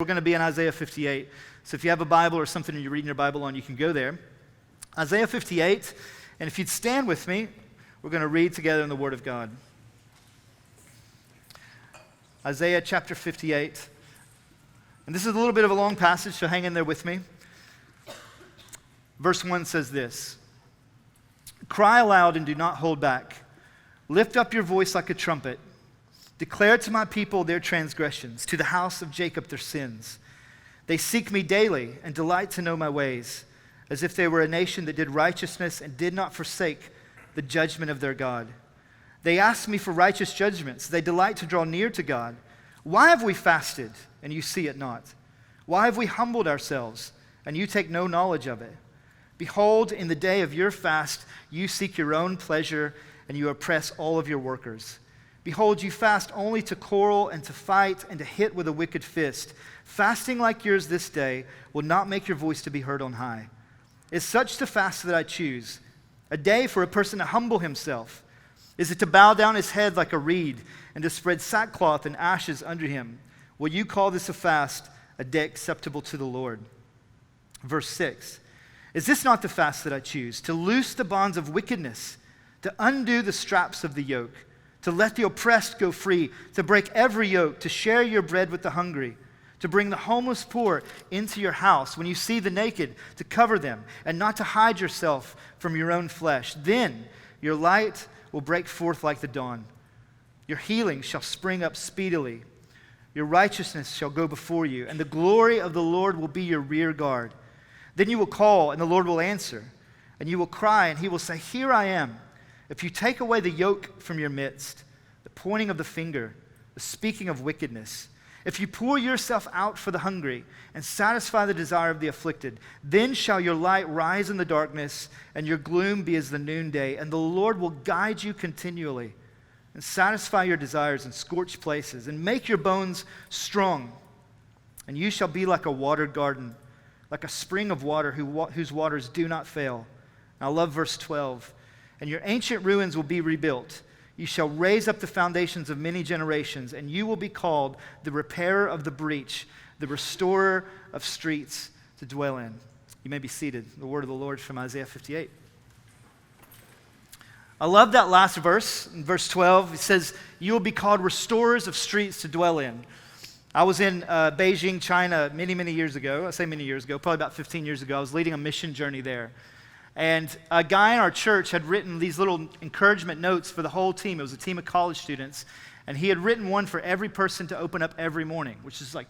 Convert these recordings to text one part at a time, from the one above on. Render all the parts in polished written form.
We're going to be in Isaiah 58. So if you have a Bible or something you're reading your Bible on, you can go there. Isaiah 58, and if you'd stand with me, we're going to read together in the Word of God. Isaiah chapter 58. And this is a little bit of a long passage, so hang in there with me. Verse 1 says this: "Cry aloud and do not hold back. Lift up your voice like a trumpet. Declare to my people their transgressions, to the house of Jacob their sins. They seek me daily and delight to know my ways, as if they were a nation that did righteousness and did not forsake the judgment of their God. They ask me for righteous judgments. They delight to draw near to God. Why have we fasted, and you see it not? Why have we humbled ourselves, and you take no knowledge of it? Behold, in the day of your fast, you seek your own pleasure, and you oppress all of your workers. Behold, you fast only to quarrel and to fight and to hit with a wicked fist. Fasting like yours this day will not make your voice to be heard on high. Is such the fast that I choose, a day for a person to humble himself? Is it to bow down his head like a reed and to spread sackcloth and ashes under him? Will you call this a fast, a day acceptable to the Lord?" Verse 6, "Is this not the fast that I choose, to loose the bonds of wickedness, to undo the straps of the yoke, to let the oppressed go free, to break every yoke, to share your bread with the hungry, to bring the homeless poor into your house, when you see the naked, to cover them, and not to hide yourself from your own flesh? Then your light will break forth like the dawn. Your healing shall spring up speedily. Your righteousness shall go before you, and the glory of the Lord will be your rear guard. Then you will call, and the Lord will answer, and you will cry, and he will say, 'Here I am.' If you take away the yoke from your midst, the pointing of the finger, the speaking of wickedness, if you pour yourself out for the hungry and satisfy the desire of the afflicted, then shall your light rise in the darkness and your gloom be as the noonday, and the Lord will guide you continually and satisfy your desires in scorched places and make your bones strong. And you shall be like a watered garden, like a spring of water whose waters do not fail." And I love verse 12. "And your ancient ruins will be rebuilt. You shall raise up the foundations of many generations, and you will be called the repairer of the breach, the restorer of streets to dwell in." You may be seated. The word of the Lord from Isaiah 58. I love that last verse. In verse 12, it says, "You will be called restorers of streets to dwell in." I was in Beijing, China, many years ago. I say many years ago, probably about 15 years ago. I was leading a mission journey there. And a guy in our church had written these little encouragement notes for the whole team. It was a team of college students. And he had written one for every person to open up every morning, which is like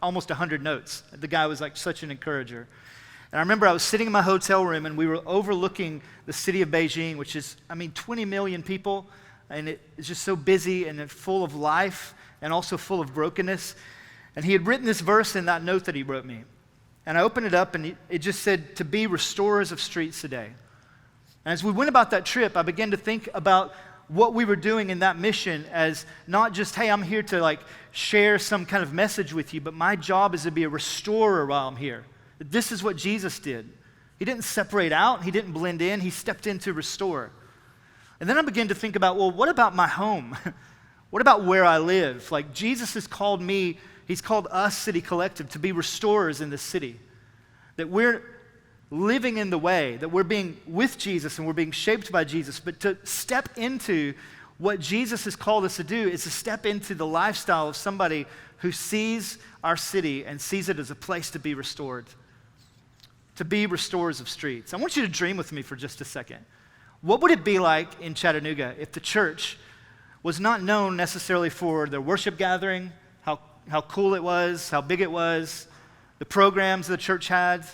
almost 100 notes. The guy was like such an encourager. And I remember I was sitting in my hotel room, and we were overlooking the city of Beijing, which is, 20 million people. And it's just so busy and full of life and also full of brokenness. And he had written this verse in that note that he wrote me. And I opened it up, and it just said, "To be restorers of streets today." And as we went about that trip, I began to think about what we were doing in that mission as not just, hey, I'm here to share some kind of message with you, but my job is to be a restorer while I'm here. This is what Jesus did. He didn't separate out. He didn't blend in. He stepped in to restore. And then I began to think about, well, what about my home? What about where I live? Jesus has called me, he's called us, City Collective, to be restorers in this city. That we're living in the way, that we're being with Jesus and we're being shaped by Jesus. But to step into what Jesus has called us to do is to step into the lifestyle of somebody who sees our city and sees it as a place to be restored. To be restorers of streets. I want you to dream with me for just a second. What would it be like in Chattanooga if the church was not known necessarily for their worship gathering, how cool it was, how big it was, the programs the church had?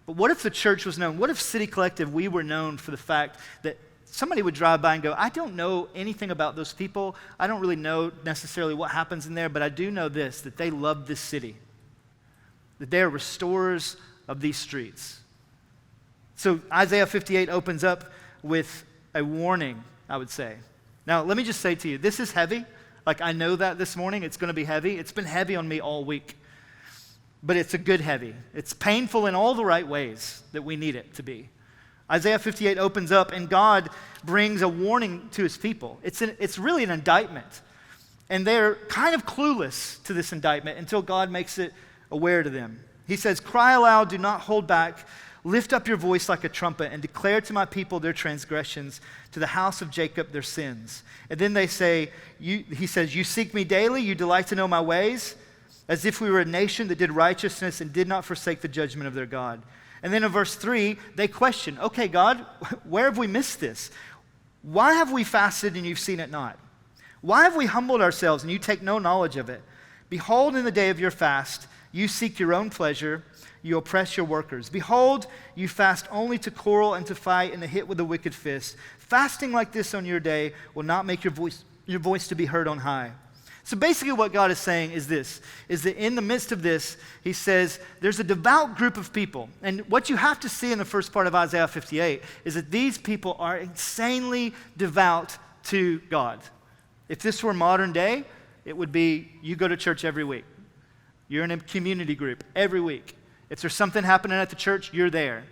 But what if the church was known? What if City Collective, we were known for the fact that somebody would drive by and go, "I don't know anything about those people. I don't really know necessarily what happens in there, but I do know this, that they love this city, that they are restorers of these streets." So Isaiah 58 opens up with a warning, I would say. Now, let me just say to you, this is heavy. I know that this morning it's going to be heavy. It's been heavy on me all week. But it's a good heavy. It's painful in all the right ways that we need it to be. Isaiah 58 opens up, and God brings a warning to his people. It's really an indictment. And they're kind of clueless to this indictment until God makes it aware to them. He says, cry aloud, do not hold back. Lift up your voice like a trumpet and declare to my people their transgressions, to the house of Jacob their sins. And then they say, he says, you seek me daily, you delight to know my ways, as if we were a nation that did righteousness and did not forsake the judgment of their God. And then in verse 3, they question, okay, God, where have we missed this? Why have we fasted and you've seen it not? Why have we humbled ourselves and you take no knowledge of it? Behold, in the day of your fast, you seek your own pleasure, you oppress your workers. Behold, you fast only to quarrel and to fight and to hit with a wicked fist. Fasting like this on your day will not make your voice to be heard on high. So basically what God is saying is this, is that in the midst of this, he says, there's a devout group of people. And what you have to see in the first part of Isaiah 58 is that these people are insanely devout to God. If this were modern day, it would be you go to church every week. You're in a community group every week. If there's something happening at the church, you're there.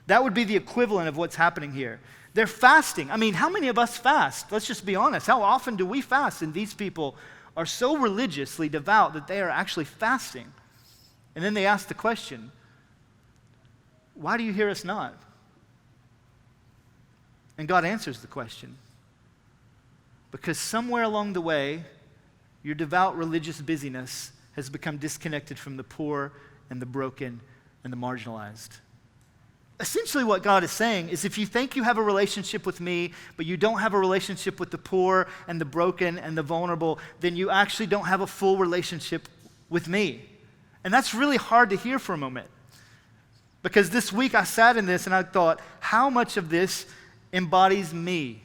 That would be the equivalent of what's happening here. They're fasting. I mean, how many of us fast? Let's just be honest. How often do we fast? And these people are so religiously devout that they are actually fasting. And then they ask the question, why do you hear us not? And God answers the question. Because somewhere along the way, your devout religious busyness has become disconnected from the poor and the broken and the marginalized. Essentially what God is saying is if you think you have a relationship with me, but you don't have a relationship with the poor and the broken and the vulnerable, then you actually don't have a full relationship with me. And that's really hard to hear for a moment. Because this week I sat in this and I thought, how much of this embodies me?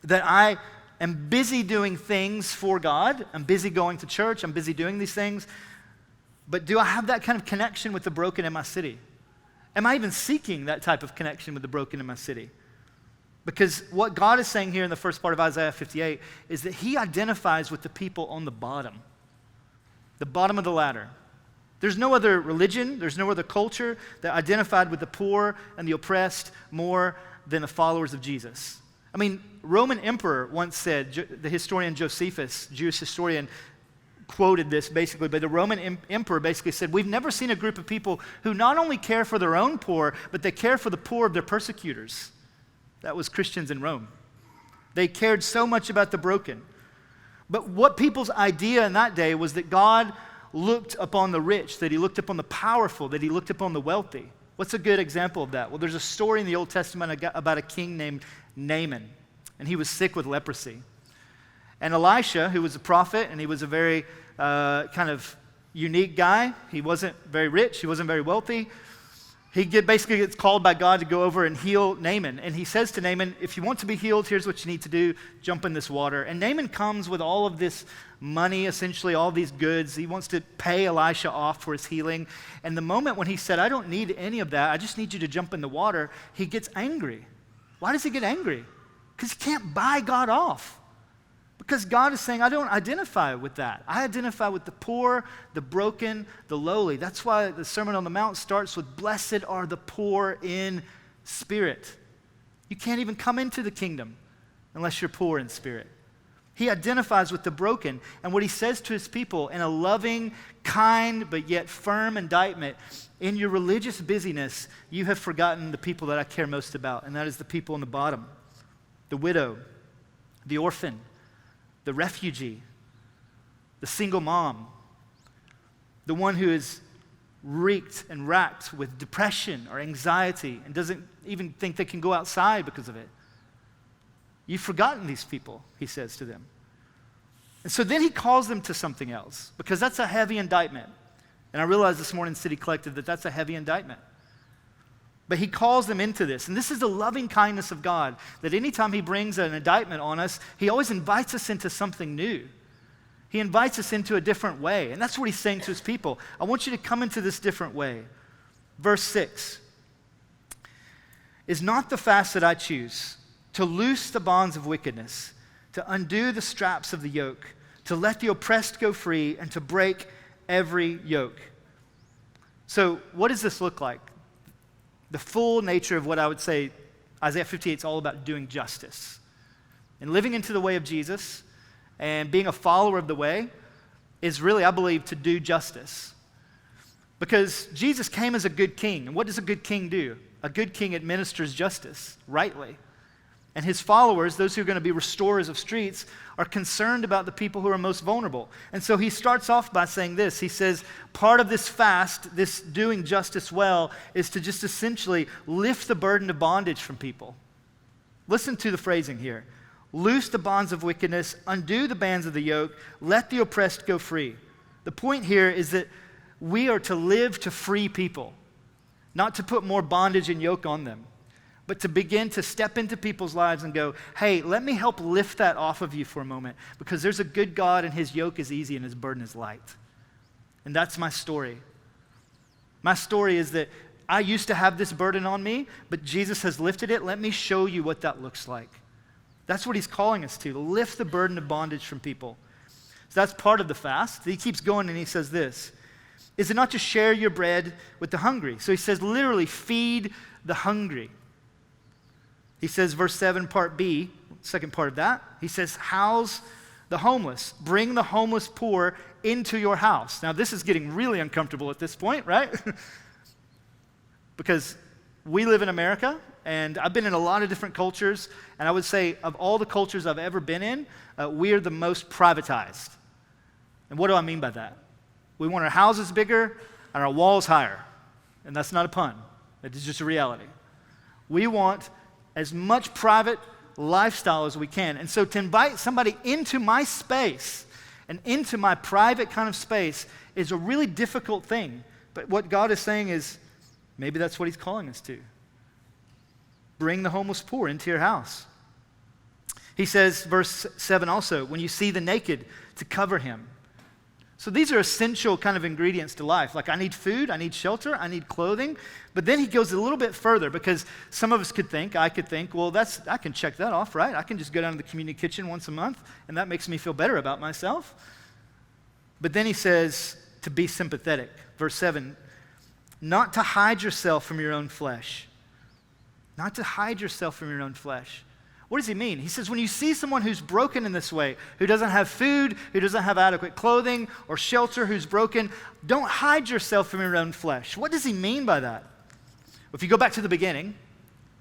That I am busy doing things for God. I'm busy going to church. I'm busy doing these things. But do I have that kind of connection with the broken in my city? Am I even seeking that type of connection with the broken in my city? Because what God is saying here in the first part of Isaiah 58 is that he identifies with the people on the bottom of the ladder. There's no other religion, there's no other culture that identified with the poor and the oppressed more than the followers of Jesus. I mean, Roman emperor once said, the historian Josephus, Jewish historian, quoted this basically, but the Roman emperor basically said, we've never seen a group of people who not only care for their own poor, but they care for the poor of their persecutors. That was Christians in Rome. They cared so much about the broken. But what people's idea in that day was that God looked upon the rich, that he looked upon the powerful, that he looked upon the wealthy. What's a good example of that? Well, there's a story in the Old Testament about a king named Naaman, and he was sick with leprosy. And Elisha, who was a prophet, and he was a very kind of unique guy. He wasn't very rich. He wasn't very wealthy. He basically gets called by God to go over and heal Naaman. And he says to Naaman, if you want to be healed, here's what you need to do. Jump in this water. And Naaman comes with all of this money, essentially all these goods. He wants to pay Elisha off for his healing. And the moment when he said, I don't need any of that, I just need you to jump in the water, he gets angry. Why does he get angry? Because he can't buy God off. Because God is saying, I don't identify with that. I identify with the poor, the broken, the lowly. That's why the Sermon on the Mount starts with, blessed are the poor in spirit. You can't even come into the kingdom unless you're poor in spirit. He identifies with the broken. And what he says to his people in a loving, kind, but yet firm indictment, in your religious busyness, you have forgotten the people that I care most about, and that is the people in the bottom, the widow, the orphan, the refugee, the single mom, the one who is reeked and racked with depression or anxiety and doesn't even think they can go outside because of it. You've forgotten these people, he says to them. And so then he calls them to something else, because that's a heavy indictment. And I realized this morning in City Collective that that's a heavy indictment. But he calls them into this. And this is the loving kindness of God, that anytime he brings an indictment on us, he always invites us into something new. He invites us into a different way. And that's what he's saying to his people. I want you to come into this different way. Verse 6. Is not the fast that I choose to loose the bonds of wickedness, to undo the straps of the yoke, to let the oppressed go free, and to break every yoke. So what does this look like? The full nature of what I would say Isaiah 58 is all about doing justice and living into the way of Jesus and being a follower of the way is really, I believe, to do justice. Because Jesus came as a good king. And what does a good king do? A good king administers justice rightly. And his followers, those who are going to be restorers of streets, are concerned about the people who are most vulnerable. And so he starts off by saying this. He says, part of this fast, this doing justice well, is to just essentially lift the burden of bondage from people. Listen to the phrasing here. Loose the bonds of wickedness, undo the bands of the yoke, let the oppressed go free. The point here is that we are to live to free people, not to put more bondage and yoke on them, but to begin to step into people's lives and go, hey, let me help lift that off of you for a moment, because there's a good God and his yoke is easy and his burden is light. And that's my story. My story is that I used to have this burden on me, but Jesus has lifted it. Let me show you what that looks like. That's what he's calling us to lift the burden of bondage from people. So that's part of the fast. He keeps going and he says this, is it not to share your bread with the hungry? So he says literally feed the hungry. He says verse 7 part B, second part of that, he says house the homeless. Bring the homeless poor into your house. Now this is getting really uncomfortable at this point, right? Because we live in America, and I've been in a lot of different cultures, and I would say of all the cultures I've ever been in, we are the most privatized. And what do I mean by that? We want our houses bigger and our walls higher. And that's not a pun. It is just a reality. We want as much private lifestyle as we can. And so to invite somebody into my space and into my private kind of space is a really difficult thing. But what God is saying is, maybe that's what he's calling us to. Bring the homeless poor into your house. He says, verse 7 also, when you see the naked, to cover him. So these are essential kind of ingredients to life. Like I need food, I need shelter, I need clothing. But then he goes a little bit further, because some of us could think, I could think, well, I can check that off, right? I can just go down to the community kitchen once a month, and that makes me feel better about myself. But then he says to be sympathetic. Verse 7, not to hide yourself from your own flesh. Not to hide yourself from your own flesh. What does he mean? He says when you see someone who's broken in this way, who doesn't have food, who doesn't have adequate clothing or shelter, who's broken, don't hide yourself from your own flesh. What does he mean by that? Well, if you go back to the beginning,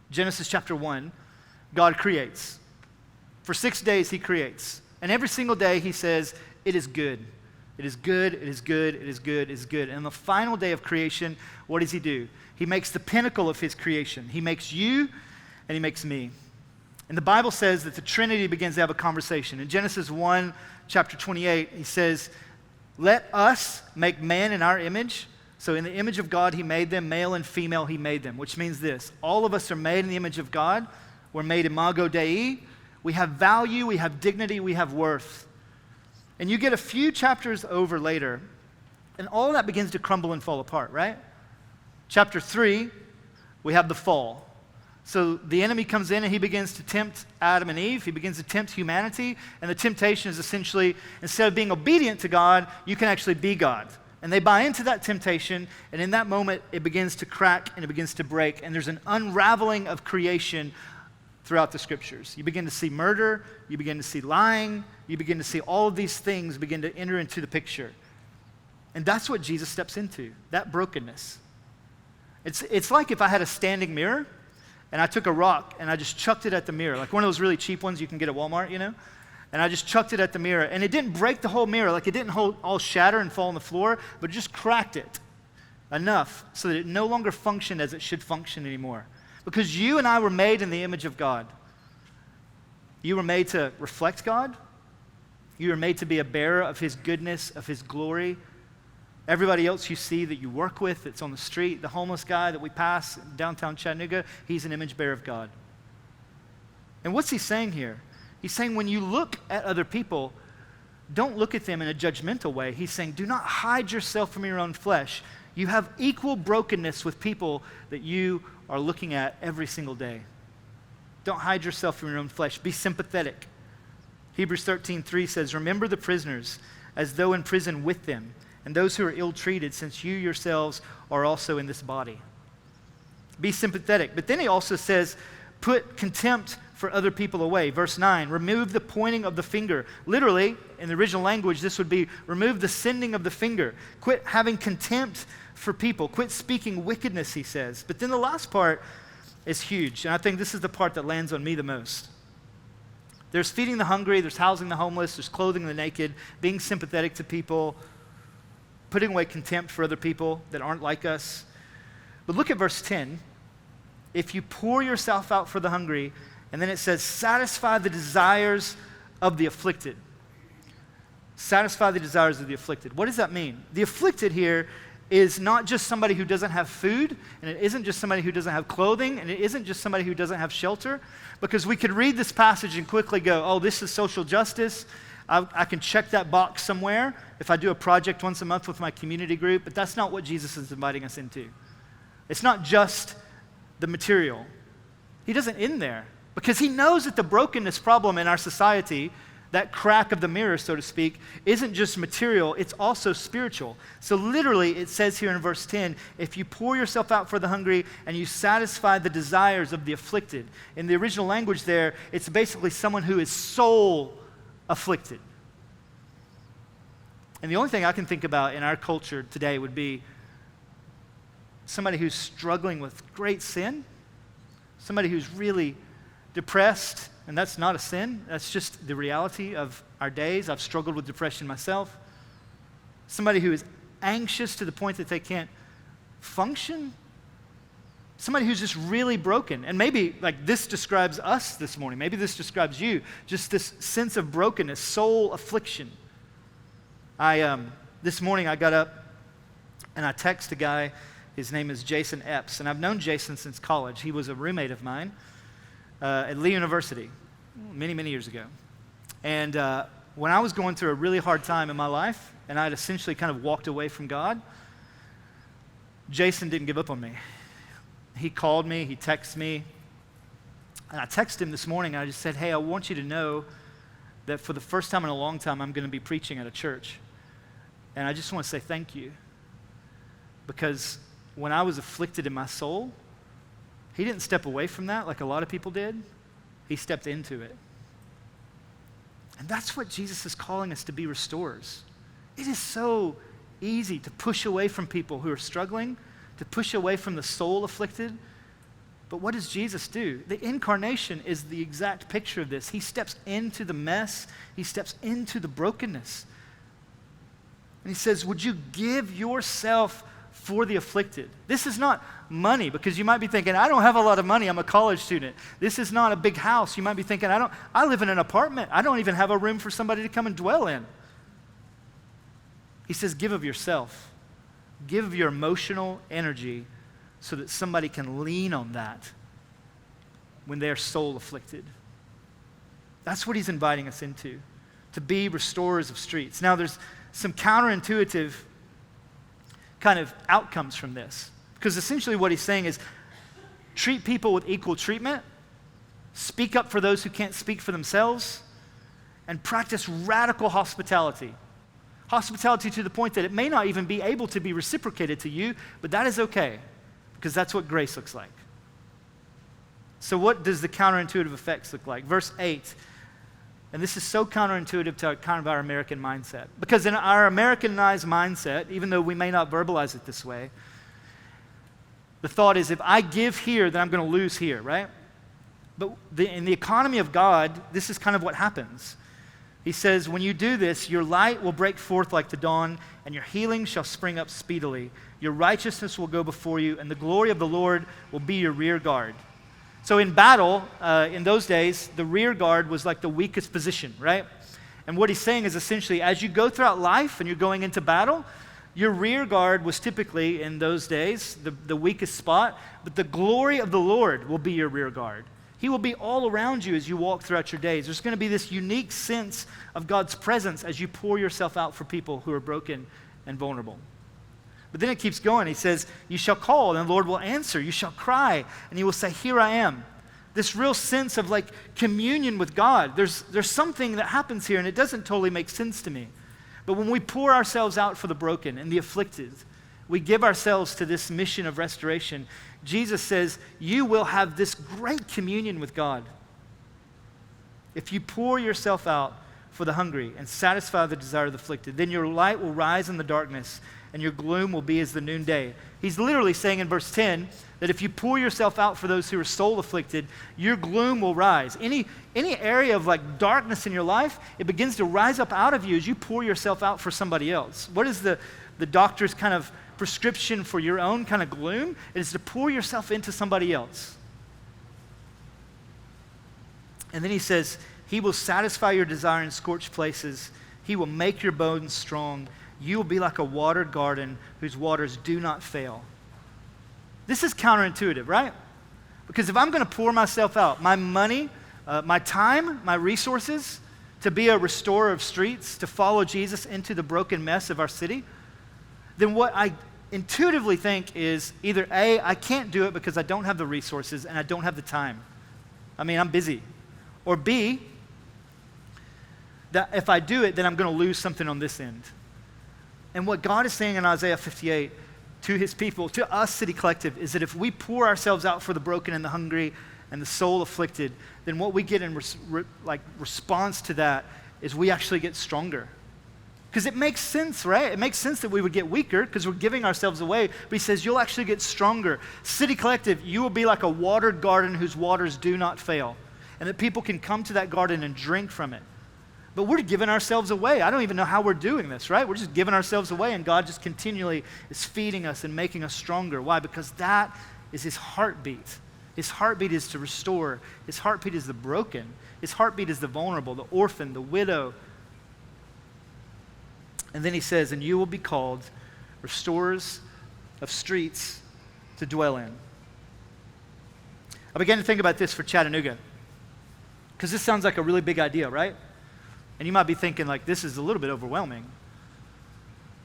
Genesis chapter 1, God creates. For 6 days he creates. And every single day he says, it is good. It is good, it is good, it is good, it is good. And on the final day of creation, what does he do? He makes the pinnacle of his creation. He makes you and he makes me. And the Bible says that the Trinity begins to have a conversation. In Genesis 1, chapter 28, he says, let us make man in our image. So in the image of God, he made them, male and female, he made them, which means this. All of us are made in the image of God. We're made imago Dei. We have value, we have dignity, we have worth. And you get a few chapters over later, and all of that begins to crumble and fall apart, right? Chapter 3, we have the fall. So the enemy comes in and he begins to tempt Adam and Eve. He begins to tempt humanity. And the temptation is essentially, instead of being obedient to God, you can actually be God. And they buy into that temptation, and in that moment, it begins to crack and it begins to break. And there's an unraveling of creation throughout the scriptures. You begin to see murder, you begin to see lying, you begin to see all of these things begin to enter into the picture. And that's what Jesus steps into, that brokenness. It's like if I had a standing mirror and I took a rock and I just chucked it at the mirror, like one of those really cheap ones you can get at Walmart, you know? And I just chucked it at the mirror, and it didn't break the whole mirror, like it didn't all shatter and fall on the floor, but it just cracked it enough so that it no longer functioned as it should function anymore. Because you and I were made in the image of God. You were made to reflect God. You were made to be a bearer of his goodness, of his glory. Everybody else you see that you work with, that's on the street, the homeless guy that we pass in downtown Chattanooga, he's an image bearer of God. And what's he saying here? He's saying when you look at other people, don't look at them in a judgmental way. He's saying do not hide yourself from your own flesh. You have equal brokenness with people that you are looking at every single day. Don't hide yourself from your own flesh. Be sympathetic. Hebrews 13:3 says, remember the prisoners as though in prison with them, and those who are ill-treated, since you yourselves are also in this body. Be sympathetic. But then he also says, put contempt for other people away. Verse 9, remove the pointing of the finger. Literally, in the original language, this would be remove the sending of the finger. Quit having contempt for people. Quit speaking wickedness, he says. But then the last part is huge, and I think this is the part that lands on me the most. There's feeding the hungry, there's housing the homeless, there's clothing the naked, being sympathetic to people, putting away contempt for other people that aren't like us. But look at verse 10. If you pour yourself out for the hungry, and then it says, satisfy the desires of the afflicted. Satisfy the desires of the afflicted. What does that mean? The afflicted here is not just somebody who doesn't have food, and it isn't just somebody who doesn't have clothing, and it isn't just somebody who doesn't have shelter, because we could read this passage and quickly go, oh, this is social justice. I can check that box somewhere if I do a project once a month with my community group, but that's not what Jesus is inviting us into. It's not just the material. He doesn't end there, because he knows that the brokenness problem in our society, that crack of the mirror, so to speak, isn't just material, it's also spiritual. So literally, it says here in verse 10, if you pour yourself out for the hungry and you satisfy the desires of the afflicted. In the original language there, it's basically someone who is soul afflicted. And the only thing I can think about in our culture today would be somebody who's struggling with great sin, somebody who's really depressed, and that's not a sin. That's just the reality of our days. I've struggled with depression myself. Somebody who is anxious to the point that they can't function. Somebody who's just really broken. And maybe like this describes us this morning. Maybe this describes you. Just this sense of brokenness, soul affliction. This morning I got up and I texted a guy. His name is Jason Epps. And I've known Jason since college. He was a roommate of mine at Lee University many, many years ago. And when I was going through a really hard time in my life, and I'd essentially kind of walked away from God, Jason didn't give up on me. He called me, he texted me, and I texted him this morning, and I just said, hey, I want you to know that for the first time in a long time, I'm going to be preaching at a church. And I just want to say thank you. Because when I was afflicted in my soul, he didn't step away from that like a lot of people did. He stepped into it. And that's what Jesus is calling us to be restorers. It is so easy to push away from people who are struggling, to push away from the soul afflicted. But what does Jesus do? The incarnation is the exact picture of this. He steps into the mess. He steps into the brokenness. And he says, would you give yourself for the afflicted? This is not money, because you might be thinking, I don't have a lot of money, I'm a college student. This is not a big house. You might be thinking, I live in an apartment. I don't even have a room for somebody to come and dwell in. He says, give of yourself. Give of your emotional energy so that somebody can lean on that when they're soul afflicted. That's what he's inviting us into, to be restorers of streets. Now, there's some counterintuitive kind of outcomes from this. Because essentially what he's saying is treat people with equal treatment, speak up for those who can't speak for themselves, and practice radical hospitality. Hospitality to the point that it may not even be able to be reciprocated to you, but that is okay, because that's what grace looks like. So what does the counterintuitive effects look like? Verse 8. And this is so counterintuitive to kind of our American mindset. Because in our Americanized mindset, even though we may not verbalize it this way, the thought is if I give here, then I'm going to lose here, right? But in the economy of God, this is kind of what happens. He says, when you do this, your light will break forth like the dawn, and your healing shall spring up speedily. Your righteousness will go before you, and the glory of the Lord will be your rear guard. So in battle, in those days, the rear guard was like the weakest position, right? And what he's saying is essentially, as you go throughout life and you're going into battle, your rear guard was typically, in those days, the weakest spot, but the glory of the Lord will be your rear guard. He will be all around you as you walk throughout your days. There's going to be this unique sense of God's presence as you pour yourself out for people who are broken and vulnerable. But then it keeps going. He says, you shall call, and the Lord will answer. You shall cry, and he will say, here I am. This real sense of like communion with God. There's something that happens here, and it doesn't totally make sense to me. But when we pour ourselves out for the broken and the afflicted, we give ourselves to this mission of restoration. Jesus says, you will have this great communion with God. If you pour yourself out for the hungry and satisfy the desire of the afflicted, then your light will rise in the darkness and your gloom will be as the noonday. He's literally saying in verse 10 that if you pour yourself out for those who are soul afflicted, your gloom will rise. Any area of like darkness in your life, it begins to rise up out of you as you pour yourself out for somebody else. What is the doctor's kind of prescription for your own kind of gloom? It is to pour yourself into somebody else. And then he says, he will satisfy your desire in scorched places. He will make your bones strong. You will be like a watered garden whose waters do not fail. This is counterintuitive, right? Because if I'm going to pour myself out, my money, my time, my resources, to be a restorer of streets, to follow Jesus into the broken mess of our city, then what I intuitively think is either A, I can't do it because I don't have the resources and I don't have the time. I mean, I'm busy. Or B, that if I do it, then I'm going to lose something on this end. And what God is saying in Isaiah 58 to his people, to us, City Collective, is that if we pour ourselves out for the broken and the hungry and the soul afflicted, then what we get in response to that is we actually get stronger. Because it makes sense, right? It makes sense that we would get weaker because we're giving ourselves away. But he says, you'll actually get stronger. City Collective, you will be like a watered garden whose waters do not fail. And that people can come to that garden and drink from it. But we're giving ourselves away. I don't even know how we're doing this, right? We're just giving ourselves away, and God just continually is feeding us and making us stronger. Why? Because that is his heartbeat. His heartbeat is to restore. His heartbeat is the broken. His heartbeat is the vulnerable, the orphan, the widow. And then he says, and you will be called restorers of streets to dwell in. I began to think about this for Chattanooga, because this sounds like a really big idea, right? And you might be thinking, like, this is a little bit overwhelming.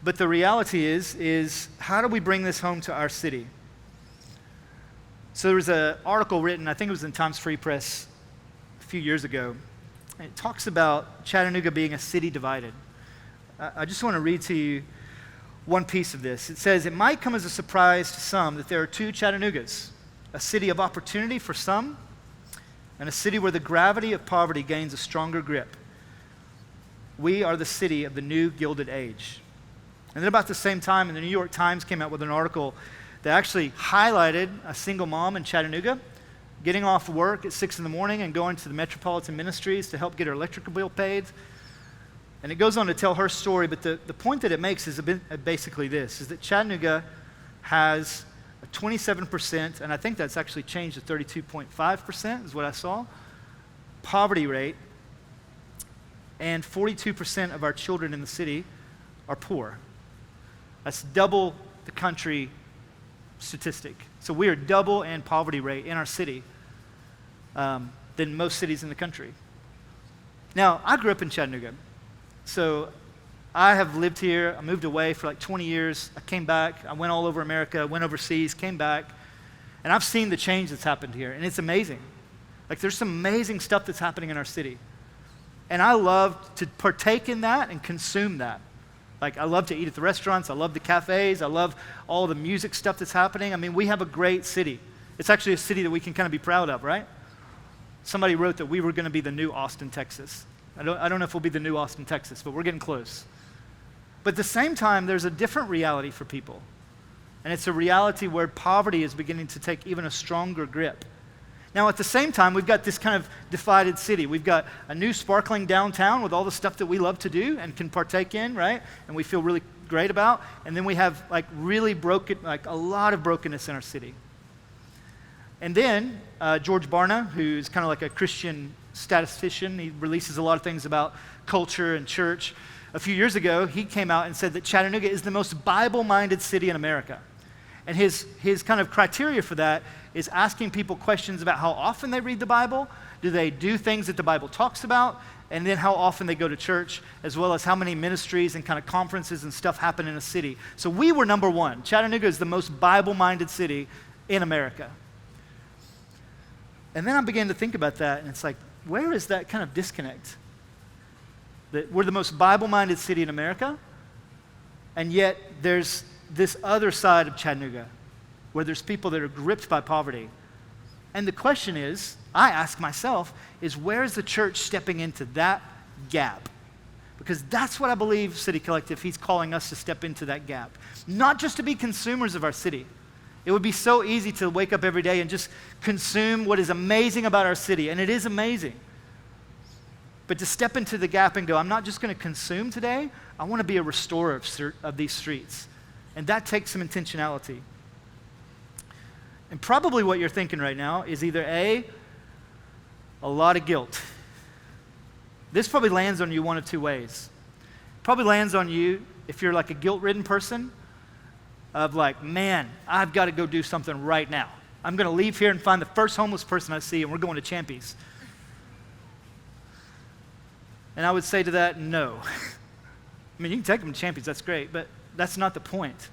But the reality is how do we bring this home to our city? So there was an article written, I think it was in Times Free Press a few years ago, and it talks about Chattanooga being a city divided. I just want to read to you one piece of this. It says, it might come as a surprise to some that there are two Chattanoogas, a city of opportunity for some, and a city where the gravity of poverty gains a stronger grip. We are the city of the new Gilded Age. And then about the same time, the New York Times came out with an article that actually highlighted a single mom in Chattanooga getting off work at 6 in the morning and going to the Metropolitan Ministries to help get her electrical bill paid. And it goes on to tell her story, but the point that it makes is basically this, is that Chattanooga has a 27%, and I think that's actually changed to 32.5% is what I saw, poverty rate, and 42% of our children in the city are poor. That's double the country statistic. So we are double in poverty rate in our city than most cities in the country. Now, I grew up in Chattanooga. So I have lived here. I moved away for like 20 years. I came back. I went all over America, went overseas, came back. And I've seen the change that's happened here, and it's amazing. Like, there's some amazing stuff that's happening in our city. And I love to partake in that and consume that. Like, I love to eat at the restaurants. I love the cafes. I love all the music stuff that's happening. I mean, we have a great city. It's actually a city that we can kind of be proud of, right? Somebody wrote that we were going to be the new Austin, Texas. I don't know if we'll be the new Austin, Texas, but we're getting close. But at the same time, there's a different reality for people. And it's a reality where poverty is beginning to take even a stronger grip. Now, at the same time, we've got this kind of divided city. We've got a new sparkling downtown with all the stuff that we love to do and can partake in, right? And we feel really great about. And then we have like really broken, like a lot of brokenness in our city. And then George Barna, who's kind of like a Christian statistician, he releases a lot of things about culture and church. A few years ago, he came out and said that Chattanooga is the most Bible-minded city in America. And his kind of criteria for that is asking people questions about how often they read the Bible, do they do things that the Bible talks about, and then how often they go to church, as well as how many ministries and kind of conferences and stuff happen in a city. So we were number one. Chattanooga is the most Bible-minded city in America. And then I began to think about that, and it's like, where is that kind of disconnect? That we're the most Bible-minded city in America, and yet there's this other side of Chattanooga where there's people that are gripped by poverty. And the question is, I ask myself, is where is the church stepping into that gap? Because that's what I believe, City Collective, he's calling us to step into that gap. Not just to be consumers of our city. It would be so easy to wake up every day and just consume what is amazing about our city, and it is amazing. But to step into the gap and go, I'm not just going to consume today, I want to be a restorer of these streets. And that takes some intentionality. And probably what you're thinking right now is either A lot of guilt. This probably lands on you one of two ways. Probably lands on you if you're like a guilt-ridden person of like, man, I've got to go do something right now. I'm going to leave here and find the first homeless person I see, and we're going to Champies. And I would say to that, no. I mean, you can take them to Champions, that's great, but that's not the point.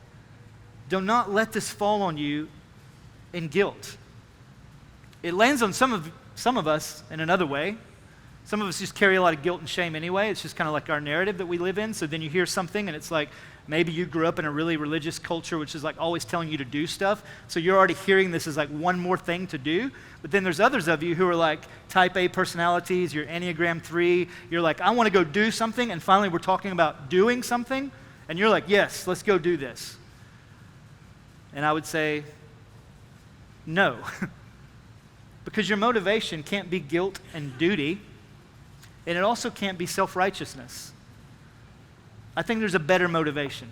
Do not let this fall on you in guilt. It lands on some of us in another way. Some of us just carry a lot of guilt and shame anyway. It's just kind of like our narrative that we live in. So then you hear something and it's like, maybe you grew up in a really religious culture, which is like always telling you to do stuff. So you're already hearing this as like one more thing to do. But then there's others of you who are like type A personalities, you're Enneagram 3. You're like, I want to go do something. And finally we're talking about doing something. And you're like, yes, let's go do this. And I would say, no. Because your motivation can't be guilt and duty. And it also can't be self-righteousness. I think there's a better motivation.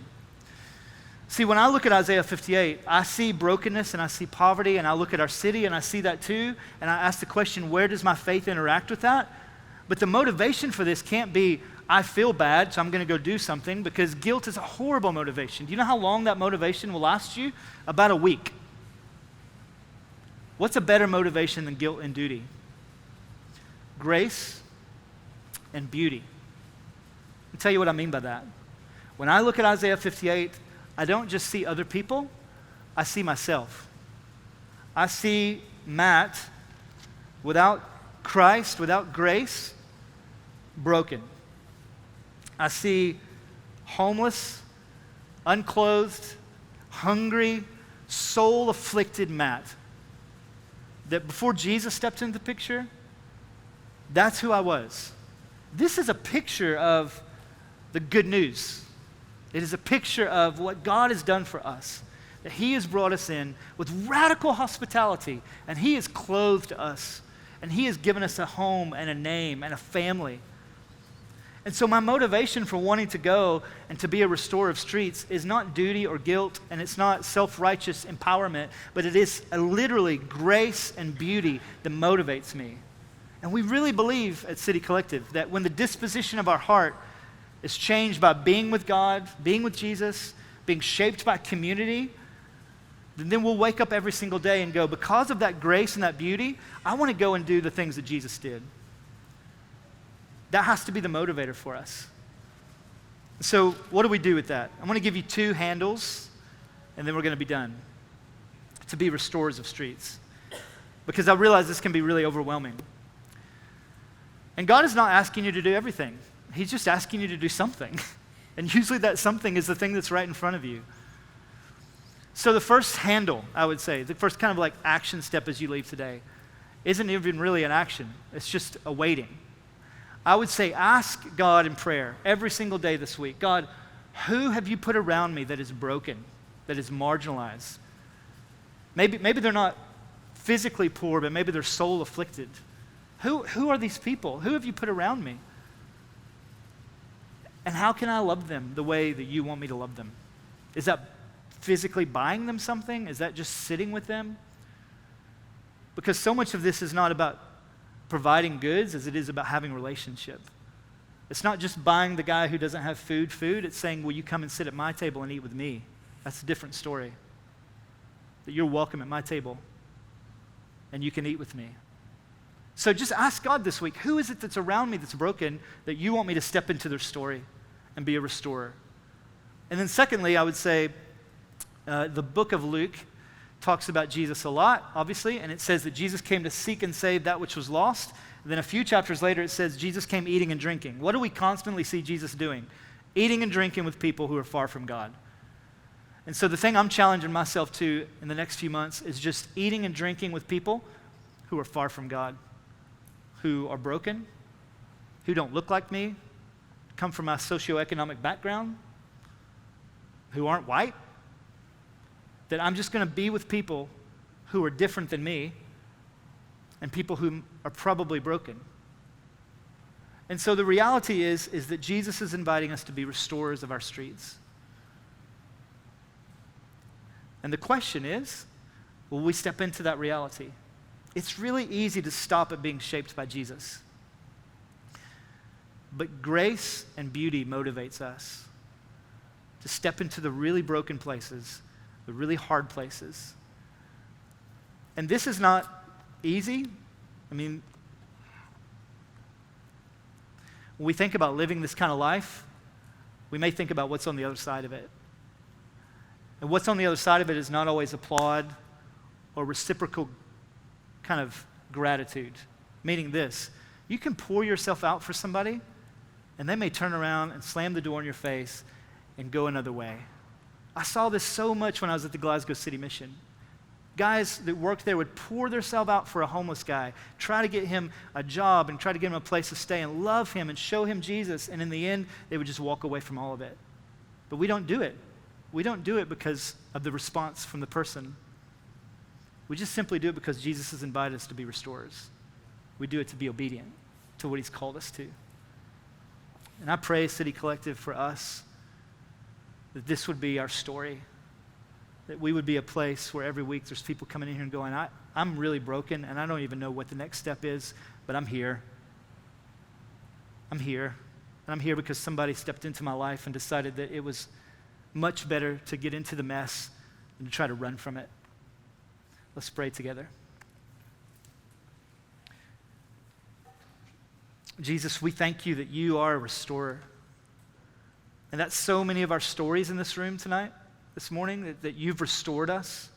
See, when I look at Isaiah 58, I see brokenness and I see poverty, and I look at our city and I see that too, and I ask the question, where does my faith interact with that? But the motivation for this can't be, I feel bad, so I'm going to go do something, because guilt is a horrible motivation. Do you know how long that motivation will last you? About a week. What's a better motivation than guilt and duty? Grace and beauty. I'll tell you what I mean by that. When I look at Isaiah 58, I don't just see other people, I see myself. I see Matt without Christ, without grace, broken. I see homeless, unclothed, hungry, soul-afflicted Matt. That before Jesus stepped into the picture, that's who I was. This is a picture of the good news. It is a picture of what God has done for us, that He has brought us in with radical hospitality, and He has clothed us, and He has given us a home and a name and a family. And so my motivation for wanting to go and to be a restorer of streets is not duty or guilt, and it's not self-righteous empowerment, but it is literally grace and beauty that motivates me. And we really believe at City Collective that when the disposition of our heart is changed by being with God, being with Jesus, being shaped by community, then we'll wake up every single day and go, because of that grace and that beauty, I want to go and do the things that Jesus did. That has to be the motivator for us. So what do we do with that? I'm going to give you 2 handles, and then we're going to be done, to be restorers of streets. Because I realize this can be really overwhelming. And God is not asking you to do everything. He's just asking you to do something. And usually that something is the thing that's right in front of you. So the first handle, I would say, the first kind of like action step as you leave today, isn't even really an action. It's just a waiting. I would say ask God in prayer every single day this week, God, who have you put around me that is broken, that is marginalized? Maybe they're not physically poor, but maybe they're soul afflicted. Who are these people? Who have you put around me? And how can I love them the way that you want me to love them? Is that physically buying them something? Is that just sitting with them? Because so much of this is not about providing goods as it is about having relationship. It's not just buying the guy who doesn't have food. It's saying, will you come and sit at my table and eat with me? That's a different story. That you're welcome at my table and you can eat with me. So just ask God this week, who is it that's around me that's broken that you want me to step into their story and be a restorer? And then secondly, I would say the book of Luke talks about Jesus a lot, obviously, and it says that Jesus came to seek and save that which was lost. And then a few chapters later, it says Jesus came eating and drinking. What do we constantly see Jesus doing? Eating and drinking with people who are far from God. And so the thing I'm challenging myself to in the next few months is just eating and drinking with people who are far from God, who are broken, who don't look like me, come from my socioeconomic background, who aren't white, that I'm just going to be with people who are different than me and people who are probably broken. And so the reality is that Jesus is inviting us to be restorers of our streets. And the question is, will we step into that reality? It's really easy to stop at being shaped by Jesus. But grace and beauty motivates us to step into the really broken places, the really hard places. And this is not easy. I mean, when we think about living this kind of life, we may think about what's on the other side of it. And what's on the other side of it is not always applaud or reciprocal kind of gratitude. Meaning this, you can pour yourself out for somebody, and they may turn around and slam the door in your face and go another way. I saw this so much when I was at the Glasgow City Mission. Guys that worked there would pour themselves out for a homeless guy, try to get him a job and try to get him a place to stay and love him and show him Jesus, and in the end, they would just walk away from all of it. But we don't do it. We don't do it because of the response from the person. We just simply do it because Jesus has invited us to be restorers. We do it to be obedient to what he's called us to. And I pray, City Collective, for us, that this would be our story, that we would be a place where every week there's people coming in here and going, I'm really broken, and I don't even know what the next step is, but I'm here. I'm here. And I'm here because somebody stepped into my life and decided that it was much better to get into the mess than to try to run from it. Let's pray together. Jesus, we thank you that you are a restorer. And that's so many of our stories in this room tonight, this morning, that you've restored us,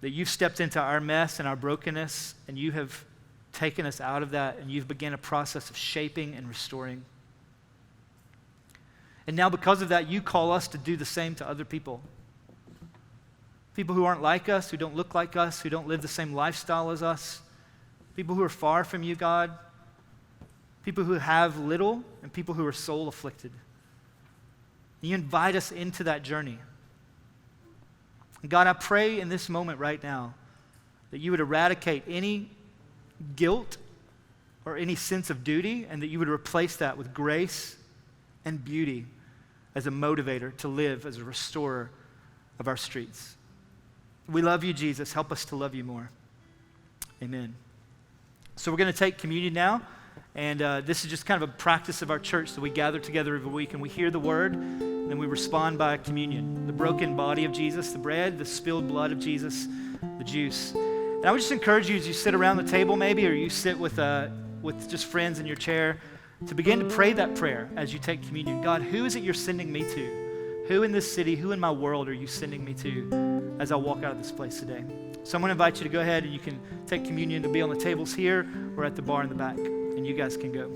that you've stepped into our mess and our brokenness, and you have taken us out of that, and you've begun a process of shaping and restoring. And now because of that, you call us to do the same to other people. People who aren't like us, who don't look like us, who don't live the same lifestyle as us, people who are far from you, God, people who have little, and people who are soul afflicted. You invite us into that journey. And God, I pray in this moment right now that you would eradicate any guilt or any sense of duty, and that you would replace that with grace and beauty as a motivator to live as a restorer of our streets. We love you, Jesus. Help us to love you more. Amen. So we're going to take communion now. And this is just kind of a practice of our church that we gather together every week and we hear the word, and then we respond by communion. The broken body of Jesus, the bread, the spilled blood of Jesus, the juice. And I would just encourage you as you sit around the table maybe, or you sit with just friends in your chair, to begin to pray that prayer as you take communion. God, who is it you're sending me to? Who in this city, who in my world are you sending me to as I walk out of this place today? So I'm going to invite you to go ahead and you can take communion to be on the tables here or at the bar in the back. And you guys can go.